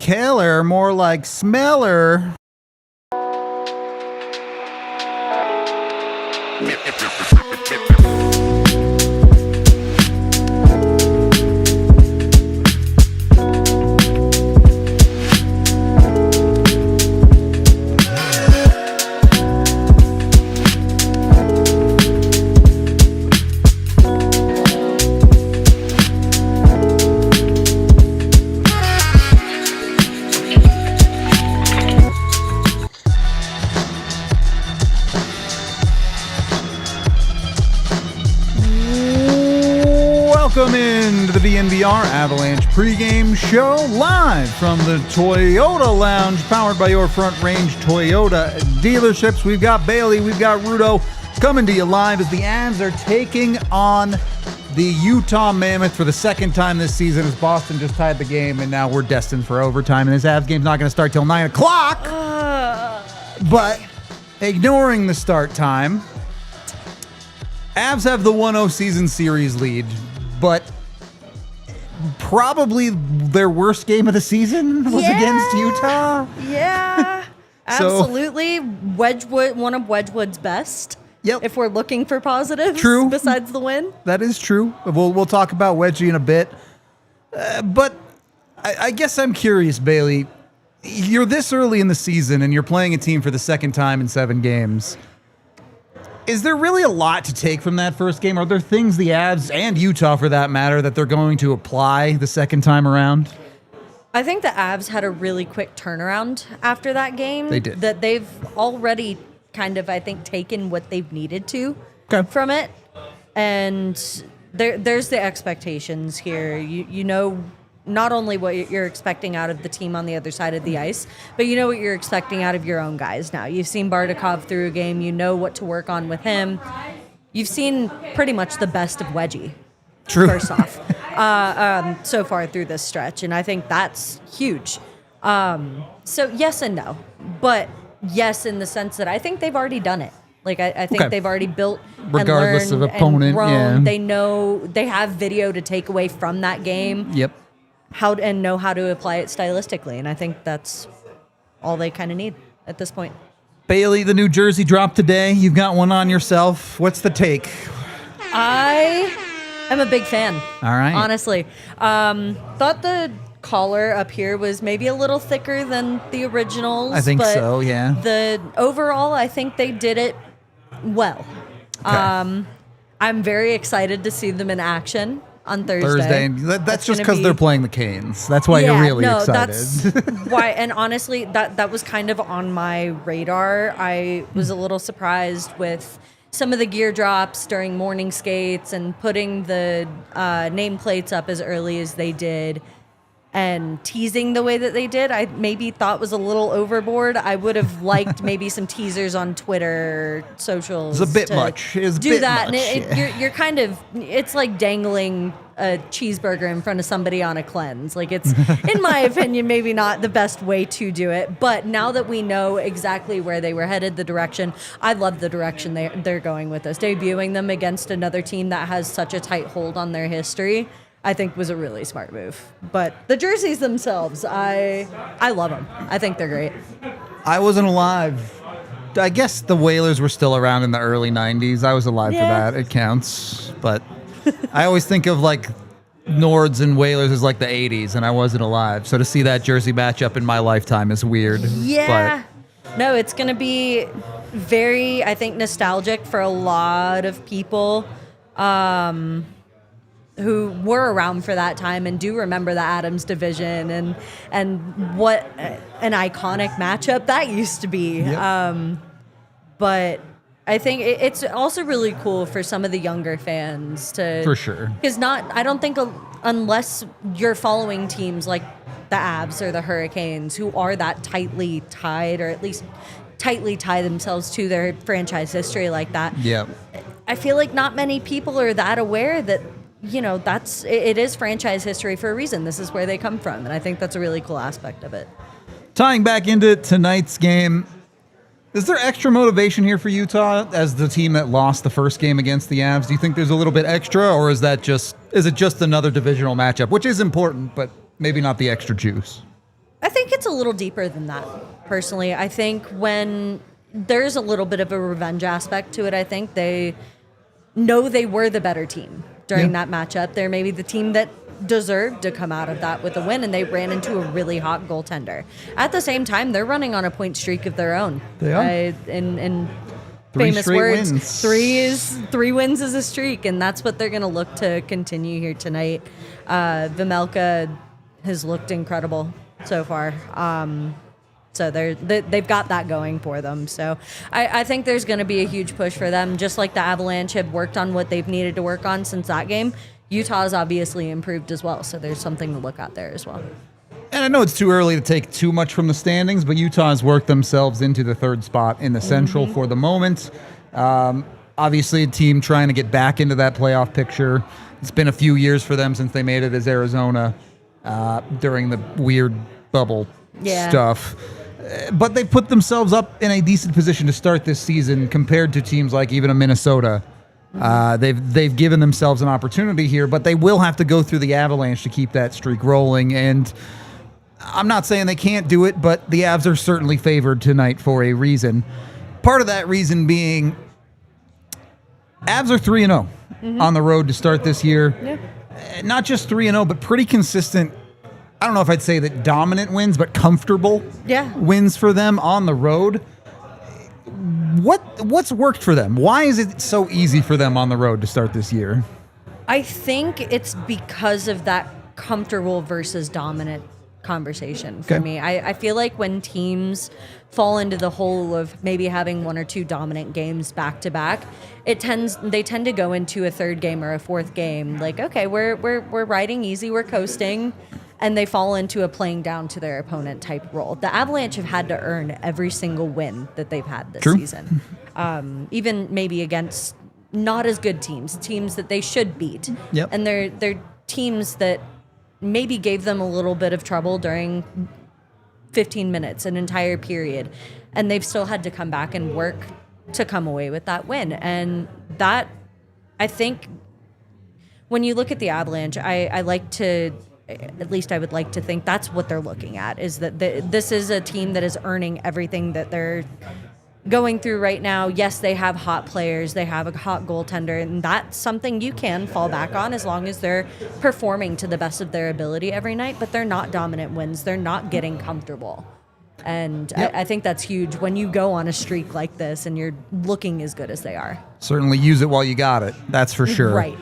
Keller, more like Smeller. Welcome into the DNVR Avalanche pregame show live from the Toyota Lounge, powered by your Front Range Toyota dealerships. We've got Bailey, we've got Rudo coming to you live as the Avs are taking on the Utah Mammoth for the second time this season, as Boston just tied the game, and now we're destined for overtime, and this Avs game's not going to start till 9 o'clock. But ignoring the start time, Avs have the 1-0 season series lead, but probably their worst game of the season was against Utah. Yeah, absolutely. Wedgewood, one of Wedgewood's best. Yep. If we're looking for positives, True. Besides the win, that is true. We'll talk about Wedgie in a bit, but I guess I'm curious, Bailey. You're this early in the season, and you're playing a team for the second time in 7 games. Is there really a lot to take from that first game? Are there things the Avs, and Utah for that matter, that they're going to apply the second time around? I think the Avs had a really quick turnaround after that game. They did. That they've already kind of, I think, taken what they've needed to from it. And there's the expectations here. You know not only what you're expecting out of the team on the other side of the ice, but you know what you're expecting out of your own guys now. You've seen Bardakov through a game. You know what to work on with him. You've seen pretty much the best of Wedgie. True. First off, so far through this stretch, and I think that's huge. So yes and no, but yes in the sense that I think they've already done it. Like I think they've already built, regardless and learned of opponent. And grown. Yeah. They know they have video to take away from that game. Yep. Know how to apply it stylistically, and I think that's all they kind of need at this point. Bailey, the new jersey dropped today. You've got one on yourself. What's the take? I am a big fan. All right. Honestly, thought the collar up here was maybe a little thicker than the originals. I think but so. Yeah. The overall, I think they did it well. Okay. I'm very excited to see them in action on Thursday. That's just because they're playing the Canes. That's why you're really excited. That's why. And honestly, that was kind of on my radar. I was a little surprised with some of the gear drops during morning skates and putting the nameplates up as early as they did and teasing the way that they did. I maybe thought was a little overboard. I would have liked maybe some teasers on Twitter, socials. It's a bit much. It's do a bit that, much, and you're kind of. It's like dangling a cheeseburger in front of somebody on a cleanse. Like it's, in my opinion, maybe not the best way to do it. But now that we know exactly where they were headed, the direction, I love the direction they're going with this. Debuting them against another team that has such a tight hold on their history, I think was a really smart move. But the jerseys themselves, I love them. I think they're great. I wasn't alive. I guess the Whalers were still around in the early 90s. I was alive for that. It counts. But I always think of like Nords and Whalers as like the 80s, and I wasn't alive. So to see that jersey matchup in my lifetime is weird. Yeah. No, it's going to be very, I think, nostalgic for a lot of people. Who were around for that time and do remember the Adams division and what an iconic matchup that used to be. Yep. But I think it's also really cool for some of the younger fans to... For sure. Because I don't think unless you're following teams like the Avs or the Hurricanes who are that tightly tied, or at least tightly tie themselves to their franchise history like that. Yeah. I feel like not many people are that aware that, you know, it is franchise history for a reason. This is where they come from, and I think that's a really cool aspect of it. Tying back into tonight's game, is there extra motivation here for Utah as the team that lost the first game against the Avs? Do you think there's a little bit extra, or is it just another divisional matchup, which is important, but maybe not the extra juice? I think it's a little deeper than that, personally. I think when there's a little bit of a revenge aspect to it, I think they know they were the better team during that matchup. They're maybe the team that deserved to come out of that with a win, and they ran into a really hot goaltender. At the same time, they're running on a point streak of their own. They are. In Three famous straight words, wins. 3 wins is a streak, and that's what they're going to look to continue here tonight. Vejmelka has looked incredible so far. So they've got that going for them. So I think there's going to be a huge push for them, just like the Avalanche have worked on what they've needed to work on since that game. Utah's obviously improved as well, so there's something to look at there as well. And I know it's too early to take too much from the standings, but Utah has worked themselves into the third spot in the Central for the moment. Obviously, a team trying to get back into that playoff picture. It's been a few years for them since they made it as Arizona during the weird bubble stuff. But they put themselves up in a decent position to start this season compared to teams like even a Minnesota. They've given themselves an opportunity here, but they will have to go through the Avalanche to keep that streak rolling. And I'm not saying they can't do it, but the Avs are certainly favored tonight for a reason. Part of that reason being Avs are 3-0 on the road to start this year. Yeah. Not just 3-0, but pretty consistent. I don't know if I'd say that dominant wins, but comfortable wins for them on the road. What's worked for them? Why is it so easy for them on the road to start this year? I think it's because of that comfortable versus dominant conversation for me. I feel like when teams fall into the hole of maybe having 1 or 2 dominant games back to back, they tend to go into a third game or a fourth game like, okay, we're riding easy, we're coasting, and they fall into a playing down to their opponent type role. The Avalanche have had to earn every single win that they've had this season. Even maybe against not as good teams that they should beat. Yep. And they're teams that maybe gave them a little bit of trouble during 15 minutes, an entire period. And they've still had to come back and work to come away with that win. And that, I think, when you look at the Avalanche, I like to... At least I would like to think that's what they're looking at, is that this is a team that is earning everything that they're going through right now. Yes, they have hot players. They have a hot goaltender, and that's something you can fall back on as long as they're performing to the best of their ability every night, but they're not dominant wins. They're not getting comfortable. And I think that's huge when you go on a streak like this and you're looking as good as they are. Certainly use it while you got it. That's for sure. Right.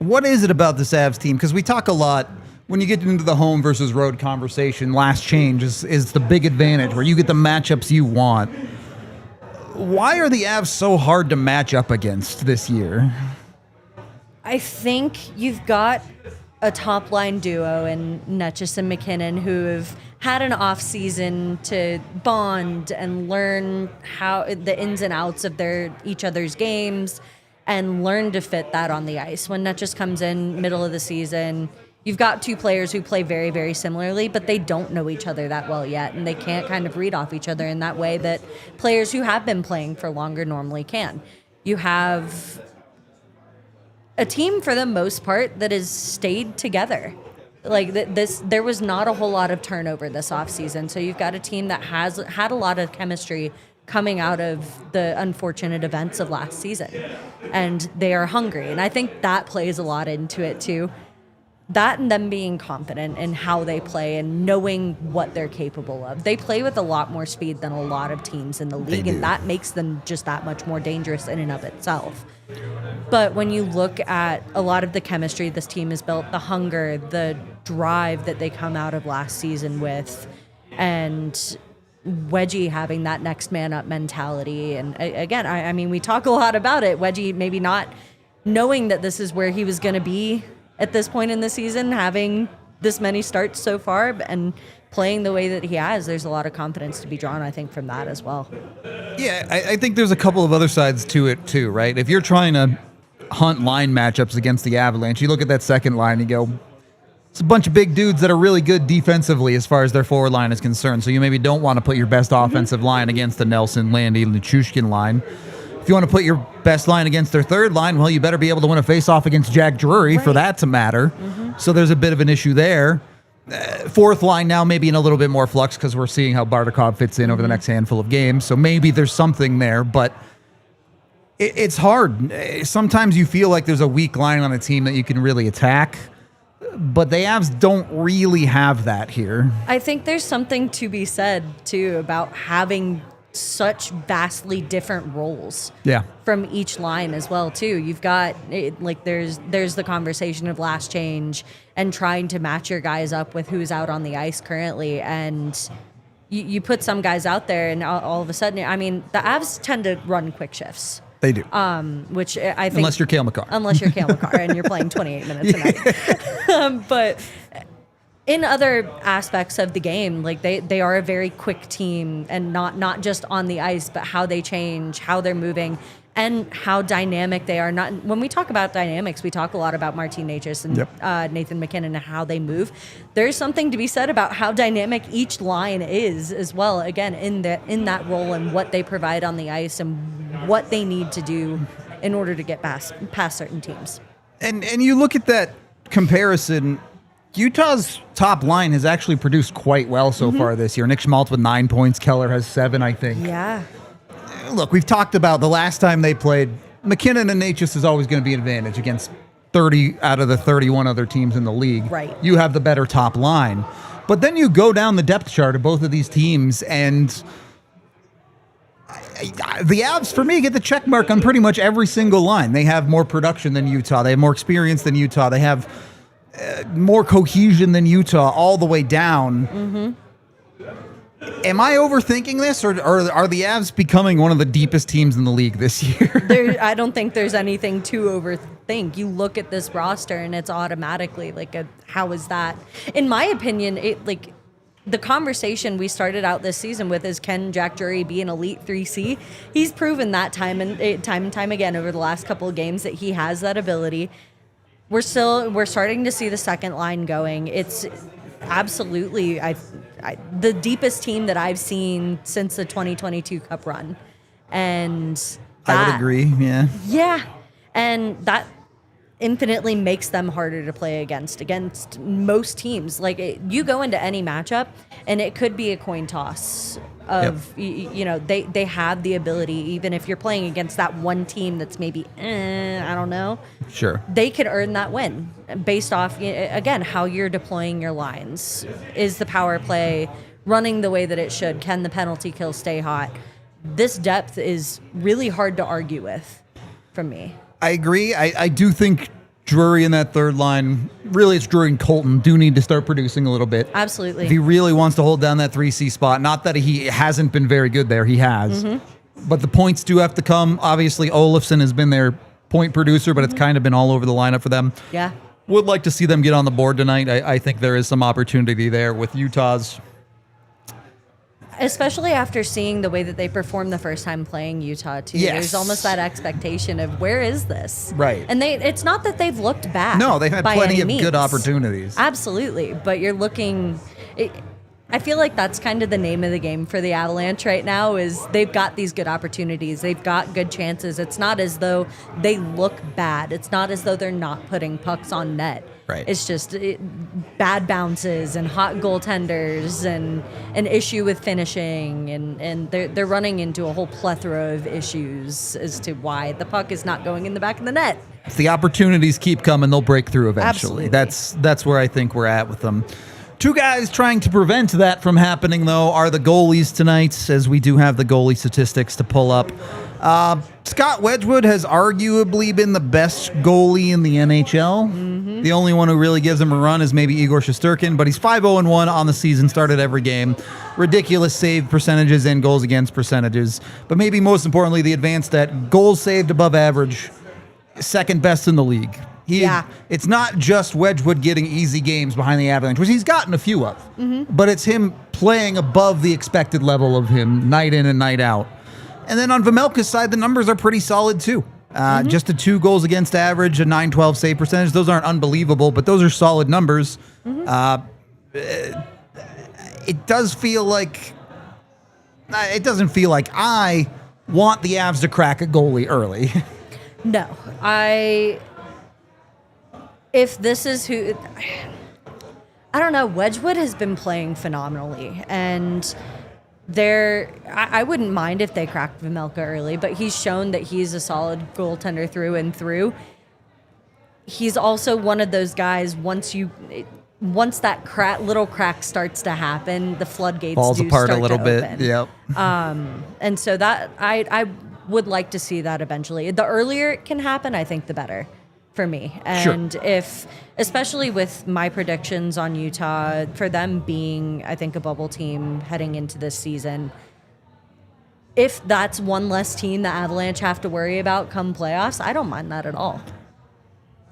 What is it about this Avs team? Because we talk a lot when you get into the home versus road conversation. Last change is the big advantage where you get the matchups you want. Why are the Avs so hard to match up against this year? I think you've got a top line duo in Netchus and McKinnon who have had an off season to bond and learn how the ins and outs of each other's games, and learn to fit that on the ice. When Netchus comes in middle of the season, you've got 2 players who play very, very similarly, but they don't know each other that well yet, and they can't kind of read off each other in that way that players who have been playing for longer normally can. You have a team, for the most part, that has stayed together. Like there was not a whole lot of turnover this offseason, so you've got a team that has had a lot of chemistry coming out of the unfortunate events of last season. And they are hungry. And I think that plays a lot into it too. That and them being confident in how they play and knowing what they're capable of. They play with a lot more speed than a lot of teams in the league, and that makes them just that much more dangerous in and of itself. But when you look at a lot of the chemistry this team has built, the hunger, the drive that they come out of last season with, and Wedgie having that next man up mentality. And again, I mean, we talk a lot about it. Wedgie maybe not knowing that this is where he was going to be at this point in the season, having this many starts so far and playing the way that he has. There's a lot of confidence to be drawn, I think, from that as well. Yeah, I think there's a couple of other sides to it too, right? If you're trying to hunt line matchups against the Avalanche, you look at that second line and you go, it's a bunch of big dudes that are really good defensively as far as their forward line is concerned. So you maybe don't want to put your best offensive line against the Nelson, Landy, Nichushkin line. If you want to put your best line against their third line, well, you better be able to win a face-off against Jack Drury for that to matter. So there's a bit of an issue there. Fourth line now maybe in a little bit more flux because we're seeing how Bardakov fits in over the next handful of games. So maybe there's something there, but it's hard. Sometimes you feel like there's a weak line on a team that you can really attack, but the Avs don't really have that here. I think there's something to be said, too, about having such vastly different roles from each line as well, too. You've got, there's the conversation of last change and trying to match your guys up with who's out on the ice currently. And you put some guys out there and all of a sudden, I mean, the Avs tend to run quick shifts. They do. Which I think... Unless you're Cale Makar. Unless you're Cale Makar and you're playing 28 minutes a night. But in other aspects of the game, like they are a very quick team, and not just on the ice, but how they change, how they're moving, and how dynamic they are. Not when we talk about dynamics, we talk a lot about Martin Necas and Nathan MacKinnon and how they move. There's something to be said about how dynamic each line is as well. Again, in that role and what they provide on the ice and what they need to do in order to get past certain teams. And you look at that comparison. Utah's top line has actually produced quite well so far this year. Nick Schmaltz with 9 points. Keller has 7, I think. Yeah. Look, we've talked about the last time they played. MacKinnon and Necas is always going to be an advantage against 30 out of the 31 other teams in the league. Right. You have the better top line. But then you go down the depth chart of both of these teams, and the Avs, for me, get the check mark on pretty much every single line. They have more production than Utah. They have more experience than Utah. They have more cohesion than Utah all the way down. Am I overthinking this, or are the Avs becoming one of the deepest teams in the league this year? I don't think there's anything to overthink. You look at this roster, and it's automatically how is that? In my opinion, the conversation we started out this season with is, can Jack Drury be an elite 3C? He's proven that time and time again over the last couple of games that he has that ability. We're starting to see the second line going. It's absolutely the deepest team that I've seen since the 2022 Cup run, and I would agree. Yeah, and that infinitely makes them harder to play against most teams. You go into any matchup, and it could be a coin toss of they have the ability, even if you're playing against that one team that's maybe I don't know, sure, they could earn that win based off again how you're deploying your lines. Is the power play running the way that it should? Can the penalty kill stay hot? This depth is really hard to argue with from me. I agree. I do think Drury in that third line, really it's Drury and Colton, do need to start producing a little bit. Absolutely. If he really wants to hold down that 3C spot, not that he hasn't been very good there, he has. But the points do have to come. Obviously, Olofsson has been their point producer, but it's kind of been all over the lineup for them. Yeah. Would like to see them get on the board tonight. I think there is some opportunity there with Utah's. Especially after seeing the way that they performed the first time playing Utah, too. Yes. There's almost that expectation of, where is this? Right. And it's not that they've looked bad. No, they've had plenty of good opportunities. Absolutely. But you're looking... I feel like that's kind of the name of the game for the Avalanche right now, is they've got these good opportunities. They've got good chances. It's not as though they look bad. It's not as though they're not putting pucks on net. Right. It's just bad bounces and hot goaltenders and an issue with finishing, and they're running into a whole plethora of issues as to why the puck is not going in the back of the net. If the opportunities keep coming, they'll break through eventually. Absolutely. That's where I think we're at with them. Two guys trying to prevent that from happening, though, are the goalies tonight, as we do have the goalie statistics to pull up. Scott Wedgewood has arguably been the best goalie in the NHL. The only one who really gives him a run is maybe Igor Shesterkin, but he's 5-0-1 on the season, started every game. Ridiculous save percentages and goals against percentages. But maybe most importantly, the advanced stat, goals saved above average, second best in the league. It's not just Wedgewood getting easy games behind the Avalanche, which he's gotten a few of, but it's him playing above the expected level of him night in and night out. And then on Vejmelka's side, the numbers are pretty solid too. Just a 2 goals against average, a .912 save percentage. Those aren't unbelievable, but those are solid numbers. It does feel like it doesn't feel like I want the Avs to crack a goalie early. No, If this is who... I don't know. Wedgewood has been playing phenomenally, and I wouldn't mind if they cracked Vejmelka early, but he's shown that he's a solid goaltender through and through. He's also one of those guys, once that little crack starts to happen, the floodgates falls apart a little bit. Open. Yep. And so that I would like to see that eventually. The earlier it can happen, I think the better for me. And if, especially with my predictions on Utah, for them being, I think, a bubble team heading into this season, if that's one less team the Avalanche have to worry about come playoffs, I don't mind that at all.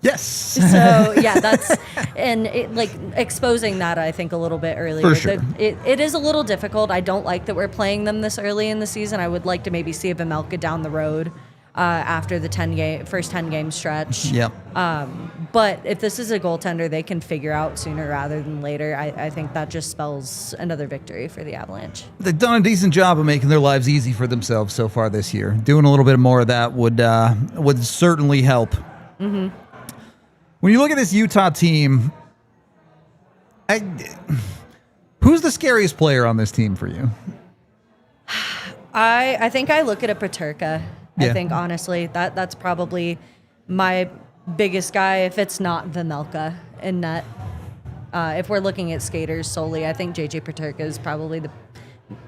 Yes. So yeah, that's exposing that, I think, a little bit earlier. For sure. It is a little difficult. I don't like that we're playing them this early in the season. I would like to maybe see a Vejmelka down the road after the first 10 game stretch. Yep. But if this is a goaltender they can figure out sooner rather than later, I think that just spells another victory for the Avalanche. They've done a decent job of making their lives easy for themselves so far this year. Doing a little bit more of that would certainly help. Mm-hmm. When you look at this Utah team, who's the scariest player on this team for you? I think I look at a Peterka. Yeah. I think, honestly, that's probably my biggest guy, if it's not Vejmelka in net. If we're looking at skaters solely, I think JJ Peterka is probably the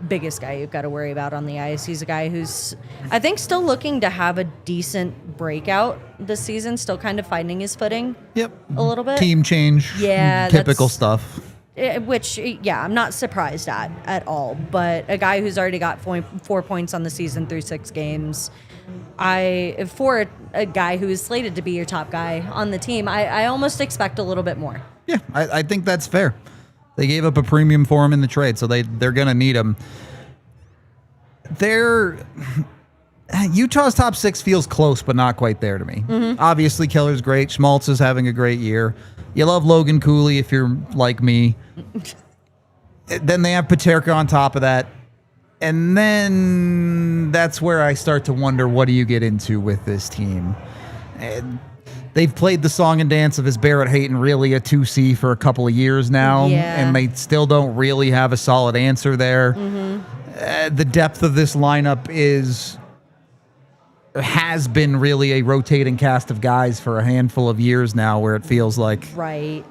biggest guy you've got to worry about on the ice. He's a guy who's, I think, still looking to have a decent breakout this season, still kind of finding his footing. Yep. A little bit. Team change. Yeah. Typical stuff. Which, yeah, I'm not surprised at all. But a guy who's already got 4 points on the season through 6 games, for a guy who is slated to be your top guy on the team, I almost expect a little bit more. Yeah, I think that's fair. They gave up a premium for him in the trade, so they're going to need him. Utah's top 6 feels close, but not quite there to me. Mm-hmm. Obviously, Keller's great. Schmaltz is having a great year. You love Logan Cooley if you're like me. Then they have Peterka on top of that. And then that's where I start to wonder, what do you get into with this team? And they've played the song and dance of, is Barrett Hayton really a 2C for a couple of years now? Yeah. And they still don't really have a solid answer there. Mm-hmm. The depth of this lineup has been really a rotating cast of guys for a handful of years now, where it feels like, right,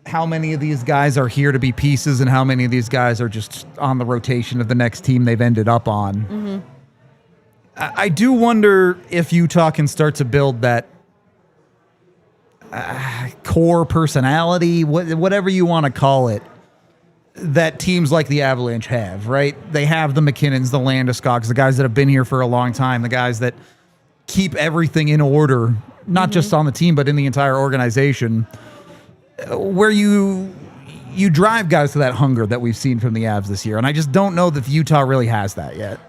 how many of these guys are here to be pieces and how many of these guys are just on the rotation of the next team they've ended up on. Mm-hmm. I do wonder if Utah can start to build that core personality, whatever you want to call it, that teams like the Avalanche have, right? They have the McKinnons, the Landeskog's, the guys that have been here for a long time, the guys that keep everything in order, not just on the team, but in the entire organization, where you drive guys to that hunger that we've seen from the Avs this year. And I just don't know that Utah really has that yet.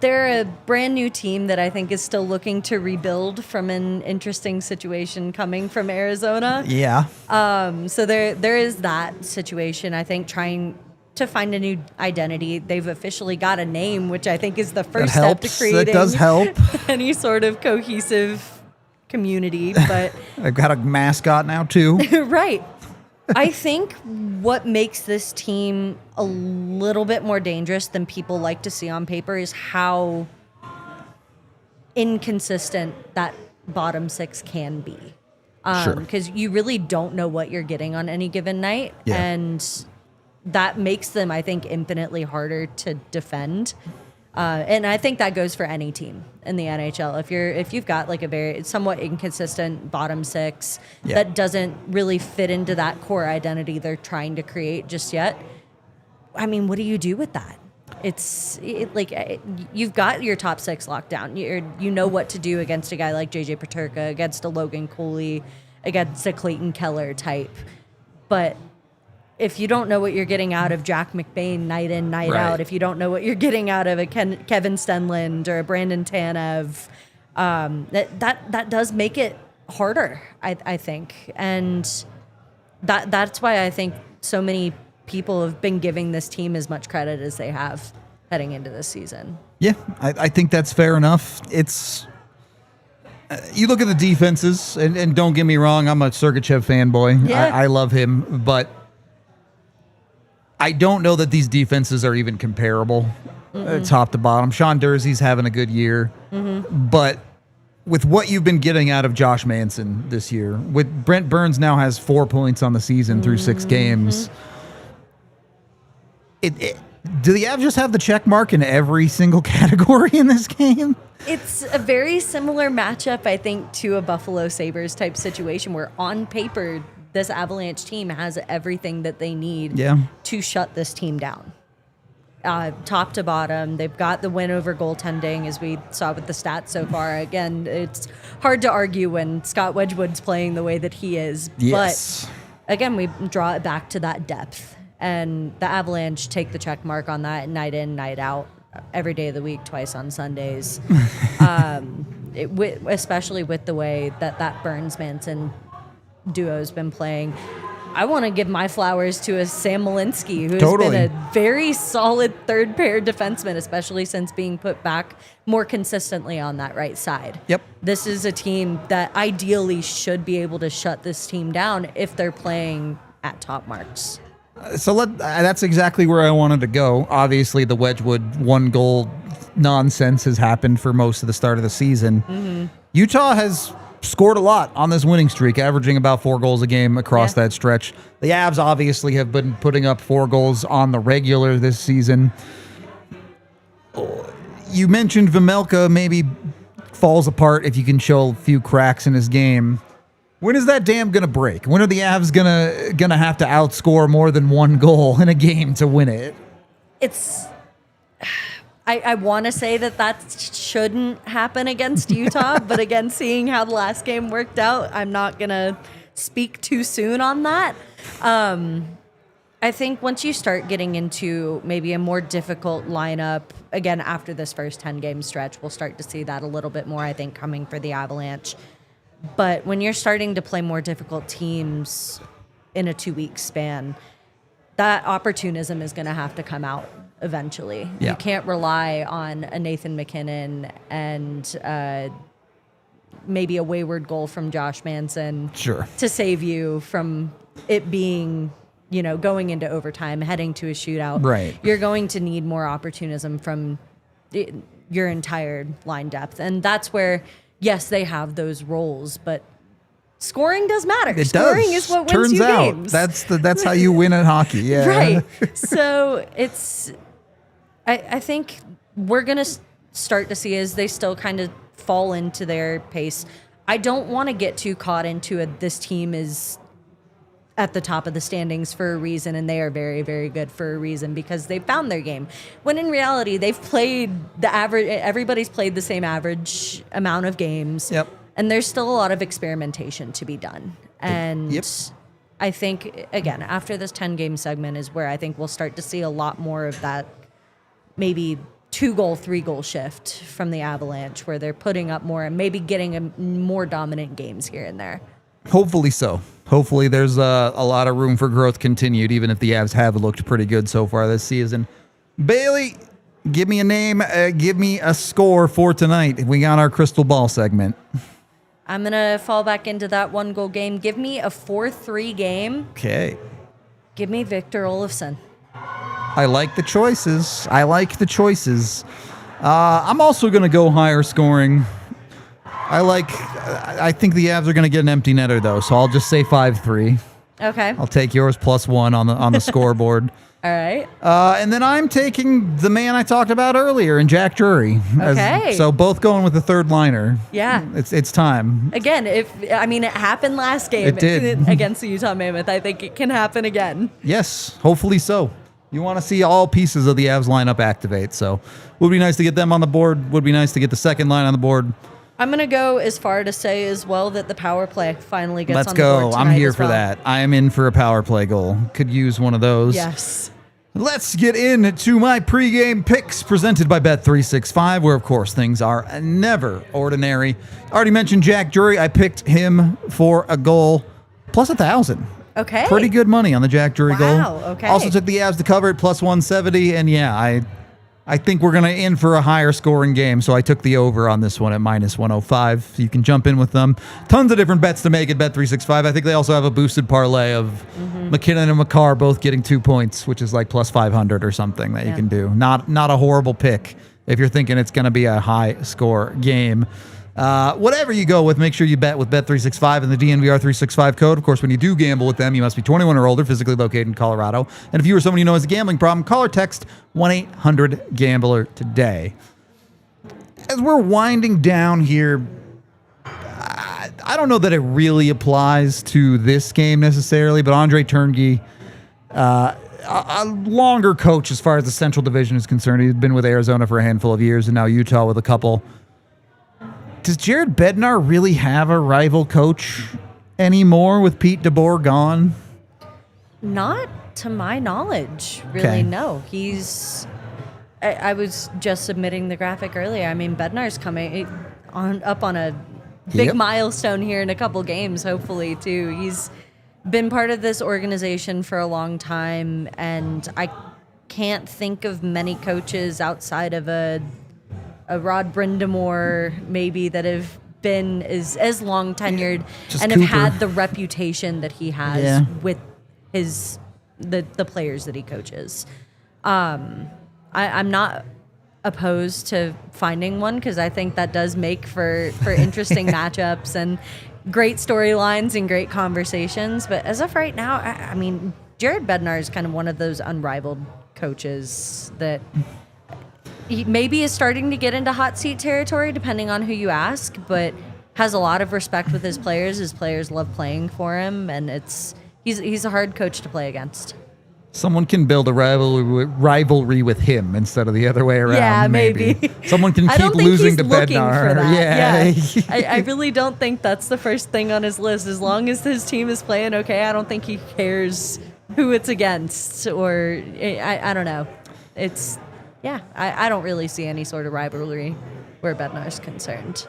They're a brand new team that I think is still looking to rebuild from an interesting situation coming from Arizona. Yeah. So there is that situation, I think, trying to find a new identity. They've officially got a name, which I think is the first step to creating that does help. Any sort of cohesive community. But I've got a mascot now too. Right. I think what makes this team a little bit more dangerous than people like to see on paper is how inconsistent that bottom 6 can be. Sure. Because you really don't know what you're getting on any given night. Yeah. And that makes them, I think, infinitely harder to defend. And I think that goes for any team in the NHL. If you've got like a very somewhat inconsistent bottom 6 that doesn't really fit into that core identity they're trying to create just yet, I mean, what do you do with that? You've got your top 6 locked down. You know what to do against a guy like JJ Peterka, against a Logan Cooley, against a Clayton Keller type. But if you don't know what you're getting out of Jack McBain night in, night out, if you don't know what you're getting out of a Kevin Stenlund or a Brandon Tanev, that does make it harder, I think. And that's why I think so many people have been giving this team as much credit as they have heading into this season. Yeah, I think that's fair enough. It's you look at the defenses, and don't get me wrong, I'm a Sergachev fanboy. Yeah. I love him, but I don't know that these defenses are even comparable top to bottom. Sean Dursey's having a good year, but with what you've been getting out of Josh Manson this year, with Brent Burns now has 4 points on the season through 6 games. Do the Avs just have the check mark in every single category in this game? It's a very similar matchup, I think, to a Buffalo Sabres type situation where on paper, this Avalanche team has everything that they need to shut this team down. Top to bottom, they've got the win over goaltending, as we saw with the stats so far. Again, it's hard to argue when Scott Wedgewood's playing the way that he is. Yes. But again, we draw it back to that depth. And the Avalanche take the check mark on that night in, night out, every day of the week, twice on Sundays. Especially with the way that Burns-Manson duo's been playing. I want to give my flowers to a Sam Malinsky, who's been a very solid third pair defenseman, especially since being put back more consistently on that right side. Yep. This is a team that ideally should be able to shut this team down if they're playing at top marks. So that's exactly where I wanted to go. Obviously, the Wedgewood 1-goal nonsense has happened for most of the start of the season. Utah has scored a lot on this winning streak, averaging about 4 goals a game across that stretch. The Avs obviously have been putting up 4 goals on the regular this season. You mentioned Vejmelka maybe falls apart if you can show a few cracks in his game. When is that dam gonna break? When are the Avs gonna have to outscore more than 1 goal in a game to win it? I want to say that shouldn't happen against Utah, but again, seeing how the last game worked out, I'm not going to speak too soon on that. I think once you start getting into maybe a more difficult lineup, again, after this first 10-game stretch, we'll start to see that a little bit more, I think, coming for the Avalanche. But when you're starting to play more difficult teams in a 2-week span, that opportunism is going to have to come out eventually. Yeah. You can't rely on a Nathan McKinnon and maybe a wayward goal from Josh Manson to save you from it being, going into overtime, heading to a shootout. Right. You're going to need more opportunism from your entire line depth. And that's where, yes, they have those roles, but scoring does matter. Scoring is what wins you games. That's how you win at hockey. Yeah. Right. So I think we're going to start to see as they still kind of fall into their pace. I don't want to get too caught into this team is at the top of the standings for a reason, and they are very, very good for a reason because they found their game. When in reality, they've played the average. Everybody's played the same average amount of games. Yep. And there's still a lot of experimentation to be done. And I think, again, after this 10-game segment is where I think we'll start to see a lot more of that maybe 2-goal, 3-goal shift from the Avalanche where they're putting up more and maybe getting more dominant games here and there. Hopefully so. Hopefully there's a lot of room for growth continued, even if the Avs have looked pretty good so far this season. Bailey, give me a name, give me a score for tonight. We got our crystal ball segment. I'm going to fall back into that 1-goal game. Give me a 4-3 game. Okay. Give me Victor Olofsson. I like the choices. I'm also going to go higher scoring. I think the Avs are going to get an empty netter, though, so I'll just say 5-3. Okay. I'll take yours +1 on the scoreboard. All right. And then I'm taking the man I talked about earlier in Jack Drury. Okay. So both going with the third liner. Yeah. It's time. Again, it happened last game. It did. Against the Utah Mammoth. I think it can happen again. Yes, hopefully so. You want to see all pieces of the Avs lineup activate. So would be nice to get them on the board. Would be nice to get the second line on the board. I'm going to go as far to say as well that the power play finally gets on the Let's board go. I'm here for well. that. I am in for a power play goal. Could use one of those. Yes. Let's get into my pregame picks presented by Bet365, where, of course, things are never ordinary. Already mentioned Jack Drury. I picked him for a goal plus 1,000. Okay. Pretty good money on the Jack Drury goal. Wow, okay. Also took the Avs to cover it plus 170, and yeah, I think we're going to in for a higher scoring game, so I took the over on this one at minus 105. You can jump in with them. Tons of different bets to make at Bet365. I think they also have a boosted parlay of McKinnon and McCarr both getting 2 points, which is like plus 500 or something that you can do. Not a horrible pick if you're thinking it's going to be a high score game. Whatever you go with, make sure you bet with Bet365 and the DNVR 365 code. Of course, when you do gamble with them, you must be 21 or older, physically located in Colorado. And if you or someone you know has a gambling problem, call or text 1-800-GAMBLER today. As we're winding down here, I don't know that it really applies to this game necessarily, but Andre Turnge, a longer coach as far as the Central Division is concerned. He's been with Arizona for a handful of years and now Utah with a couple. Does Jared Bednar really have a rival coach anymore with Pete DeBoer gone? Not to my knowledge, really, Okay. no. I was just submitting the graphic earlier. I mean, Bednar's coming up on a big milestone here in a couple games, hopefully, too. He's been part of this organization for a long time, and I can't think of many coaches outside of a Rod Brindamore maybe that have been as long tenured and have had the reputation that he has with the players that he coaches. I'm not opposed to finding one because I think that does make for interesting matchups and great storylines and great conversations. But as of right now, I mean, Jared Bednar is kind of one of those unrivaled coaches that he maybe is starting to get into hot seat territory, depending on who you ask, but has a lot of respect with his players. His players love playing for him, and he's a hard coach to play against. Someone can build a rivalry with him instead of the other way around. Yeah, maybe. Someone can I keep don't think losing he's to looking Bednar. for that. Yeah. I really don't think that's the first thing on his list. As long as his team is playing okay, I don't think he cares who it's against, or I don't know. I don't really see any sort of rivalry where Bednar's concerned.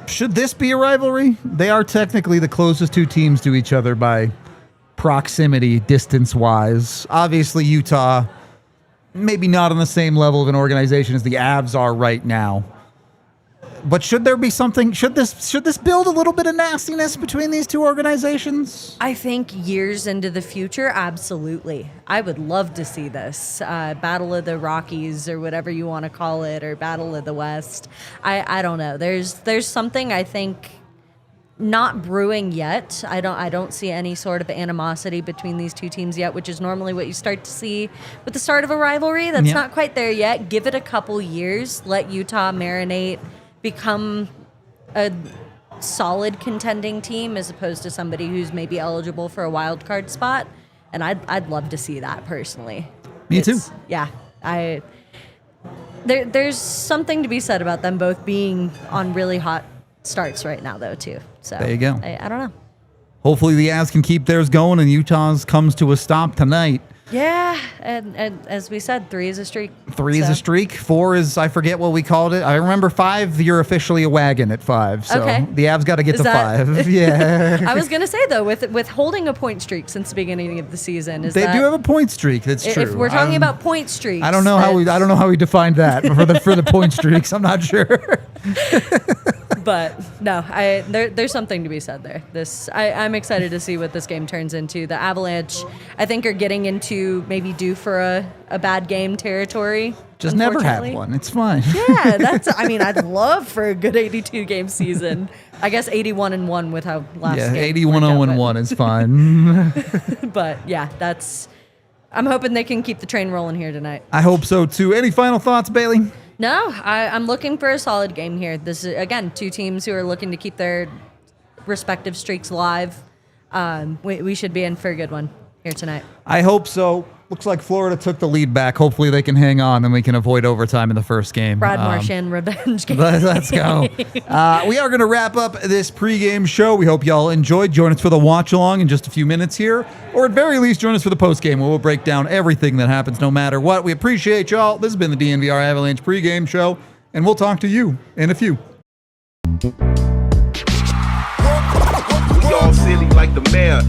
Should this be a rivalry? They are technically the closest two teams to each other by proximity, distance-wise. Obviously, Utah, maybe not on the same level of an organization as the Avs are right now. But should there be something? Should this build a little bit of nastiness between these two organizations? I think years into the future, absolutely. I would love to see this Battle of the Rockies or whatever you want to call it, or Battle of the West. I don't know. There's something I think not brewing yet. I don't see any sort of animosity between these two teams yet, which is normally what you start to see with the start of a rivalry. That's not quite there yet. Give it a couple years. Let Utah marinate. Become a solid contending team as opposed to somebody who's maybe eligible for a wild card spot, and I'd love to see that personally. Me too. Yeah, there's something to be said about them both being on really hot starts right now, though, too. So there you go. I don't know. Hopefully the Avs can keep theirs going and Utah's comes to a stop tonight. Yeah, and as we said, 3 is a streak. 3 is a streak. 4 is, I forget what we called it. I remember 5, you're officially a wagon at 5. So the Avs got to get to 5. Yeah. I was going to say, though, with holding a point streak since the beginning of the season, they do have a point streak. That's true. If we're talking about point streaks, I don't know how we defined that for the point streaks. I'm not sure. But no, there's something to be said there. I'm excited to see what this game turns into. The Avalanche, I think, are getting into maybe due for a bad game territory. Just never have one. It's fine. Yeah, I'd love for a good 82 game season. I guess 81-1 with how last game. Yeah, 81-1 is fine. But yeah, I'm hoping they can keep the train rolling here tonight. I hope so too. Any final thoughts, Bailey? No, I'm looking for a solid game here. This is, again, two teams who are looking to keep their respective streaks alive. We should be in for a good one here tonight. I hope so. Looks like Florida took the lead back. Hopefully they can hang on and we can avoid overtime in the first game. Brad Marchand revenge game. Let's go. We are going to wrap up this pregame show. We hope y'all enjoyed. Join us for the watch along in just a few minutes here, or at very least join us for the postgame where we'll break down everything that happens no matter what. We appreciate y'all. This has been the DNVR Avalanche pregame show, and we'll talk to you in a few. We all silly like the mayor.